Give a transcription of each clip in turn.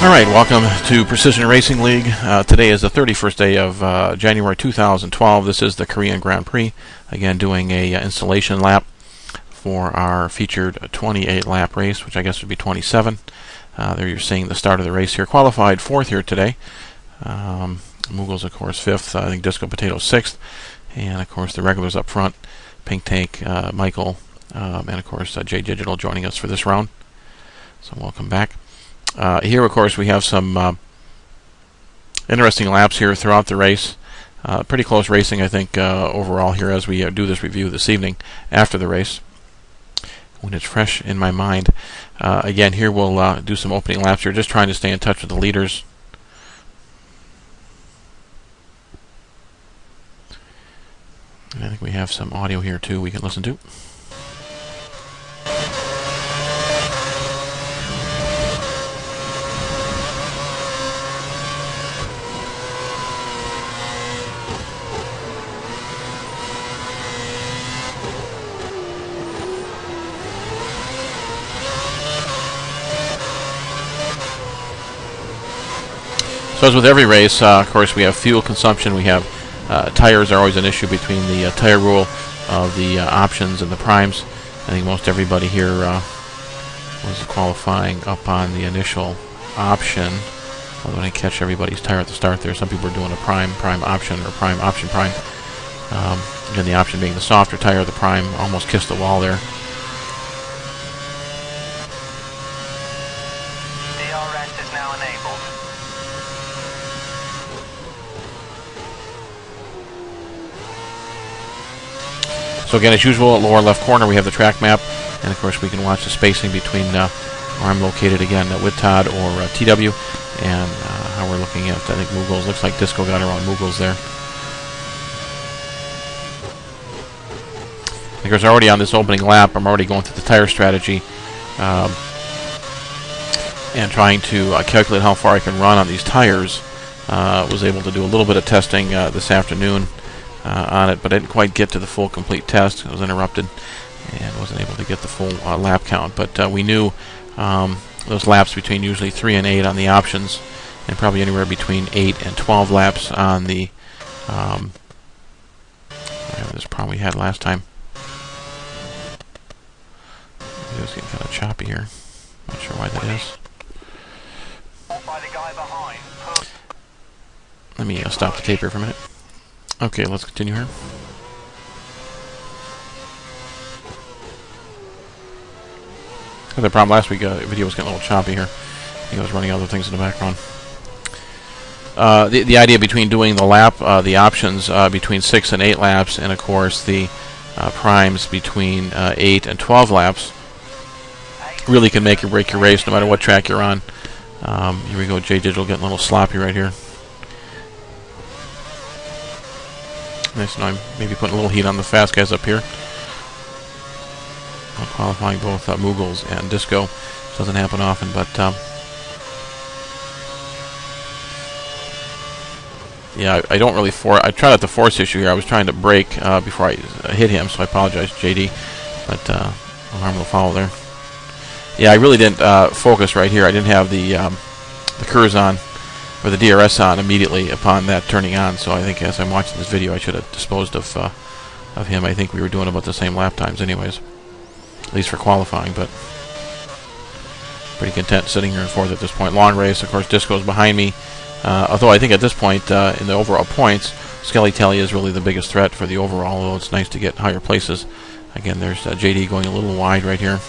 All right, welcome to Precision Racing League. Today is the 31st day of January 2012. This is the Korean Grand Prix. Again, doing a installation lap for our featured 28-lap race, which I guess would be 27. There you're seeing the start of the race here. Qualified fourth here today. Moogle's, of course, fifth. I think Disco Potato sixth. And, of course, the regulars up front. Pink Tank, Michael, and, of course, J Digital joining us for this round. So welcome back. Here, of course, we have some interesting laps here throughout the race. Pretty close racing, I think, overall here as we do this review this evening after the race, when it's fresh in my mind. Again, here we'll do some opening laps here, just trying to stay in touch with the leaders. And I think we have some audio here, too, we can listen to. So as with every race, of course, we have fuel consumption. We have tires are always an issue between the tire rule of the options and the primes. I think most everybody here was qualifying up on the initial option. Although I didn't catch everybody's tire at the start there. Some people are doing a prime option, or prime option prime. Again, the option being the softer tire. The prime almost kissed the wall there. DRS is now enabled. So again, as usual, at lower left corner we have the track map, and of course we can watch the spacing between where I'm located again at Whittod or TW, and how we're looking at, I think, Moogles. Looks like Disco got around Moogles there. Of course, already on this opening lap, I'm already going through the tire strategy and trying to calculate how far I can run on these tires. Was able to do a little bit of testing this afternoon on it, but I didn't quite get to the full complete test. I was interrupted and wasn't able to get the full lap count. But we knew those laps between usually 3 and 8 on the options, and probably anywhere between 8 and 12 laps on the this problem we had last time. It was getting kind of choppy here. Not sure why that is. Let me stop the tape here for a minute. Okay, let's continue here. I had a problem last week. The video was getting a little choppy here. I think I was running other things in the background. The idea between doing the lap, the options between 6 and 8 laps, and of course the primes between 8 and 12 laps, really can make or break your race, no matter what track you're on. Here we go, J Digital getting a little sloppy right here. Nice, now I'm maybe putting a little heat on the fast guys up here. I'm qualifying both Moogles and Disco. This doesn't happen often, but yeah, I don't really I try not to force issue here. I was trying to brake before I hit him, so I apologize, JD. But no harm will follow there. Yeah, I really didn't focus right here. I didn't have the KERS on, or the DRS on immediately upon that turning on, so I think as I'm watching this video I should have disposed of him. I think we were doing about the same lap times anyways, at least for qualifying, but pretty content sitting here in fourth at this point. Long race, of course, Disco's behind me, although I think at this point in the overall points, Skelly Tally is really the biggest threat for the overall, although it's nice to get higher places. Again, there's JD going a little wide right here.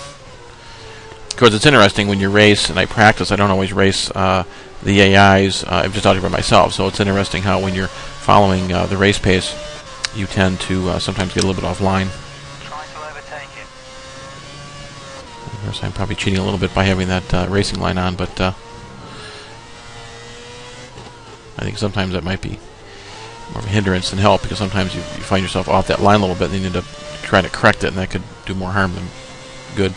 Of course, it's interesting when you race, and I practice, I don't always race the AIs. I'm just out here by myself, so it's interesting how when you're following the race pace, you tend to sometimes get a little bit offline. Try to overtake it. Of course, I'm probably cheating a little bit by having that racing line on, but I think sometimes that might be more of a hindrance than help, because sometimes you find yourself off that line a little bit, and you end up trying to correct it, and that could do more harm than good.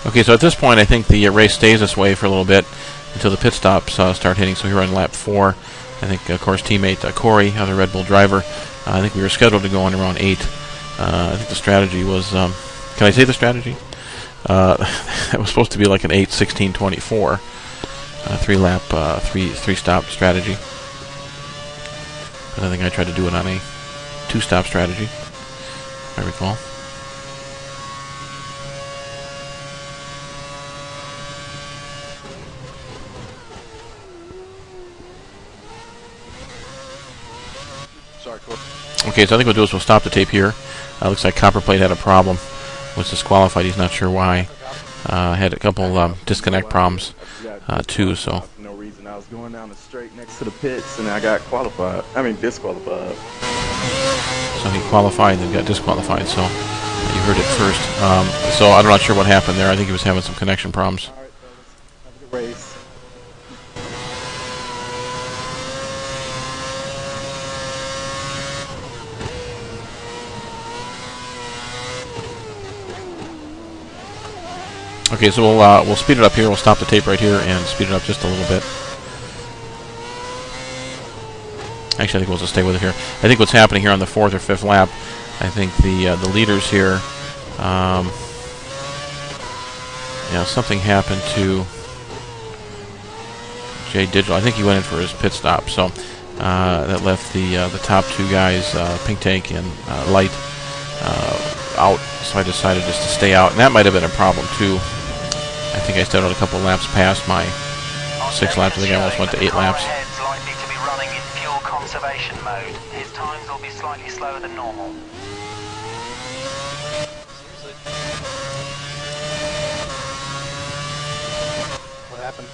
Okay, so at this point, I think the race stays this way for a little bit until the pit stops start hitting. So here on lap 4, I think, of course, teammate Corey, other Red Bull driver, I think we were scheduled to go on around 8. I think the strategy was, can I say the strategy? It was supposed to be like an 8, 16, 24, 3-lap, 3-stop strategy. But I think I tried to do it on a 2-stop strategy, if I recall. Okay, so I think we'll do is we'll stop the tape here. Looks like Copperplate had a problem. Was disqualified. He's not sure why. Had a couple disconnect problems too. So. No reason. I was going down the straight next to the pits, and I got disqualified. So he qualified and then got disqualified. So you heard it first. So I'm not sure what happened there. I think he was having some connection problems. All right, fellas. Have a good race. Okay, so we'll speed it up here. We'll stop the tape right here and speed it up just a little bit. Actually, I think we'll just stay with it here. I think what's happening here on the 4th or 5th lap, I think the leaders here, yeah, something happened to Jay Digital. I think he went in for his pit stop, so that left the top 2 guys, Pink Tank and Light, out. So I decided just to stay out, and that might have been a problem too. I think I started a couple laps past my 6 laps. I think I almost went to 8 laps. Ahead's likely to be running in fuel conservation mode. His times will be slightly slower than normal. What happened?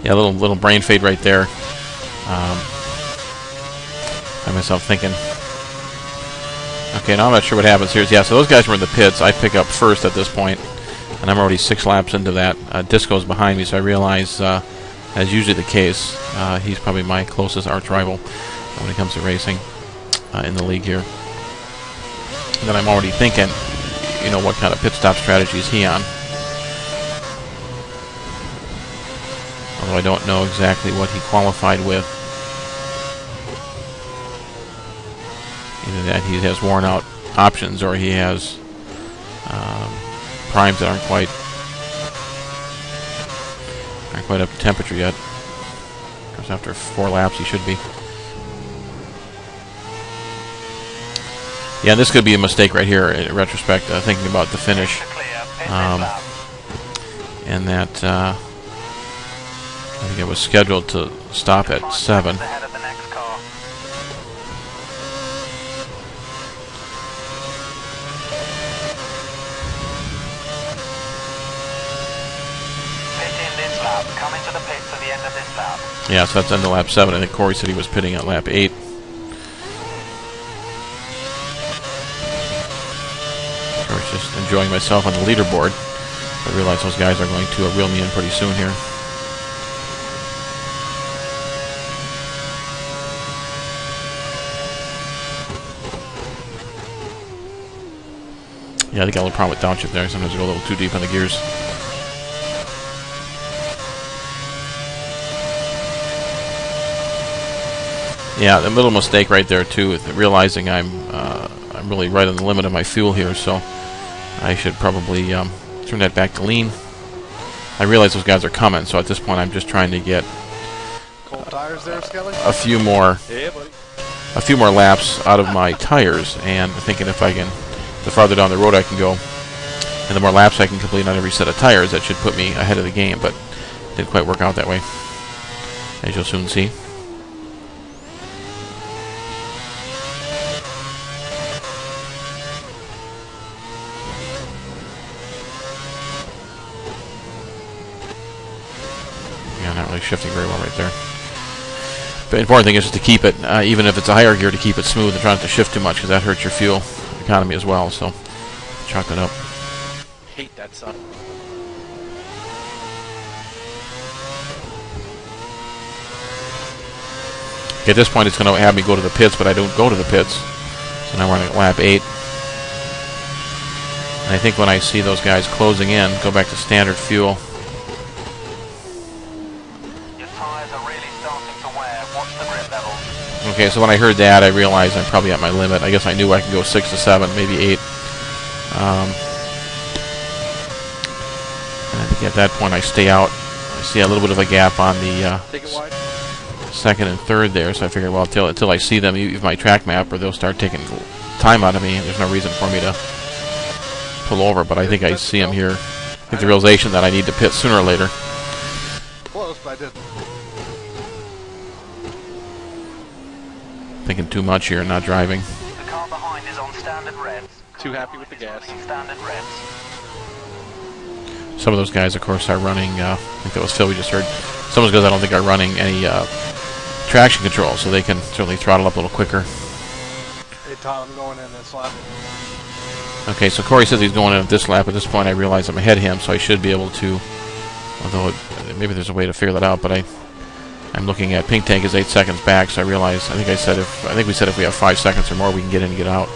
Yeah, a little brain fade right there. Find myself thinking. Okay, now I'm not sure what happens here. Yeah, so those guys were in the pits. I pick up first at this point, and I'm already 6 laps into that. Disco's behind me, so I realize, as usually the case, he's probably my closest arch rival when it comes to racing in the league here. And then I'm already thinking, you know, what kind of pit stop strategy is he on? Although I don't know exactly what he qualified with. Either that he has worn out options or he has primes that aren't quite up to temperature yet. Because after 4 laps he should be. Yeah, this could be a mistake right here in retrospect, thinking about the finish. And that I think it was scheduled to stop at 7. Ahead of the next car. Pit in this lap. Come into the pits at the end of this lap. Yeah, so that's end of lap 7. I think Corey said he was pitting at lap 8. Of course, just enjoying myself on the leaderboard. I realize those guys are going to reel me in pretty soon here. Yeah, I think I have a little problem with downshift there. Sometimes I go a little too deep on the gears. Yeah, the little mistake right there too, with realizing I'm really right on the limit of my fuel here, so I should probably turn that back to lean. I realize those guys are coming, so at this point I'm just trying to get Cold tires there, Skelly? a few more laps out of my tires, and thinking if I can, the farther down the road I can go, and the more laps I can complete on every set of tires, that should put me ahead of the game, but it didn't quite work out that way, as you'll soon see. Yeah, not really shifting very well right there. The important thing is just to keep it, even if it's a higher gear, to keep it smooth and try not to shift too much, because that hurts your fuel economy as well. So chalk it up. Hate that son. At this point, it's going to have me go to the pits, but I don't go to the pits. So now we're on lap 8. And I think when I see those guys closing in, go back to standard fuel. Your tires are really starting to wear. Watch the grip levels. Okay, so when I heard that, I realized I'm probably at my limit. I guess I knew I could go 6 to 7, maybe 8. And I think at that point I stay out. I see a little bit of a gap on the Take it wide. second and third there, so I figured, well, until I see them use my track map, or they'll start taking time out of me. There's no reason for me to pull over, but I think I see them here. I think the realization that I need to pit sooner or later. Close, but I did. Thinking too much here, not driving. The car behind is on standard revs. Too happy with the gas. Standard revs. Some of those guys, of course, are running, I think that was Phil we just heard. Some of those guys I don't think are running any traction control, so they can certainly throttle up a little quicker. Hey, Tom, I'm going in this lap. Okay, so Corey says he's going in at this lap. At this point, I realize I'm ahead of him, so I should be able to, although maybe there's a way to figure that out, but I'm looking at Pink Tank is 8 seconds back, so I realize, I think we said if we have 5 seconds or more, we can get in and get out.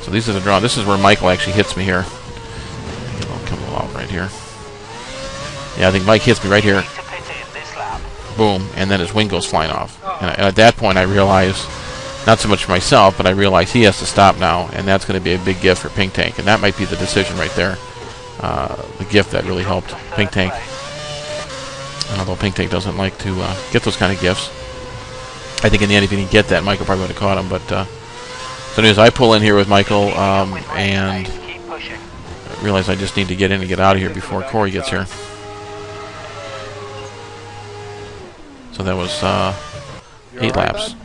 So these are the draw. This is where Michael actually hits me here. I'll come out right here. Yeah, I think Mike hits me right here. Boom, and then his wing goes flying off. And at that point, I realize, not so much for myself, but I realize he has to stop now, and that's going to be a big gift for Pink Tank, and that might be the decision right there. The gift that really helped Pink Tank. And although Pink Tank doesn't like to get those kind of gifts, I think in the end, if he didn't get that, Michael probably would have caught him. But so anyways, I pull in here with Michael and realize I just need to get in and get out of here before Corey gets here. So that was 8 laps.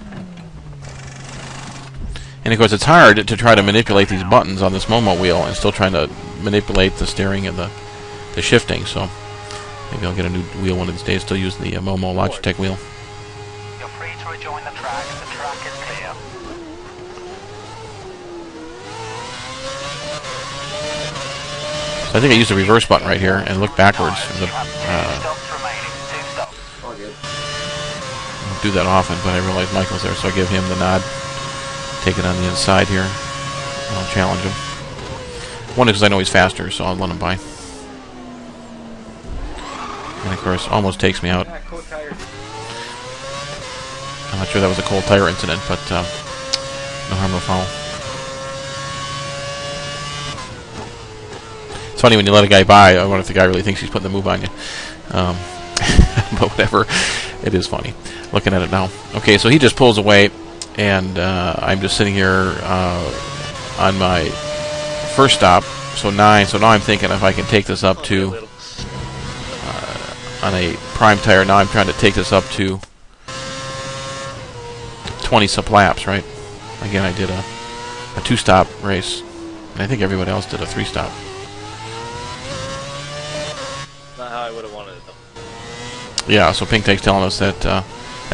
And of course, it's hard to try to manipulate these buttons on this Momo wheel and still trying to manipulate the steering and the shifting. So maybe I'll get a new wheel one of these days. Still use the Momo Logitech wheel. You're free to rejoin the track. The track is clear. So I think I used the reverse button right here and look backwards. You have 2 stops remaining. 2 stops. All good. I don't do that often, but I realized Michael's there, so I give him the nod. Take it on the inside here. I'll challenge him. One is because I know he's faster, so I'll let him by. And of course, almost takes me out. I'm not sure that was a cold tire incident, but no harm, no foul. It's funny when you let a guy by. I wonder if the guy really thinks he's putting the move on you. But whatever, it is funny looking at it now. Okay, so he just pulls away, and I'm just sitting here on my first stop, so 9. So now I'm thinking if I can take this up to on a prime tire. Now I'm trying to take this up to 20 sub laps, right? Again, I did a 2-stop race, and I think everybody else did a 3-stop. Not how I would have wanted it, though. Yeah, so Pink Tank's telling us that I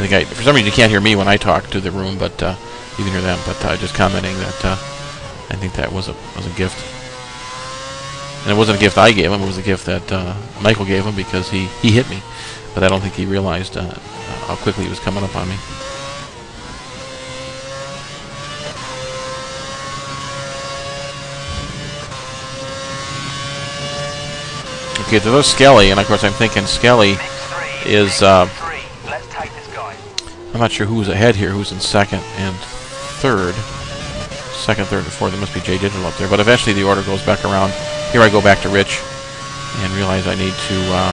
think for some reason you can't hear me when I talk to the room, but you can hear them. But just commenting that I think that was a gift, and it wasn't a gift I gave him; it was a gift that Michael gave him because he hit me, but I don't think he realized how quickly he was coming up on me. Okay, so there's Skelly, and of course I'm thinking Skelly is, Let's take this guy. I'm not sure who's ahead here, who's in second and third. Second, third, and fourth. There must be J Digital up there, but eventually the order goes back around. Here I go back to Rich and realize I need to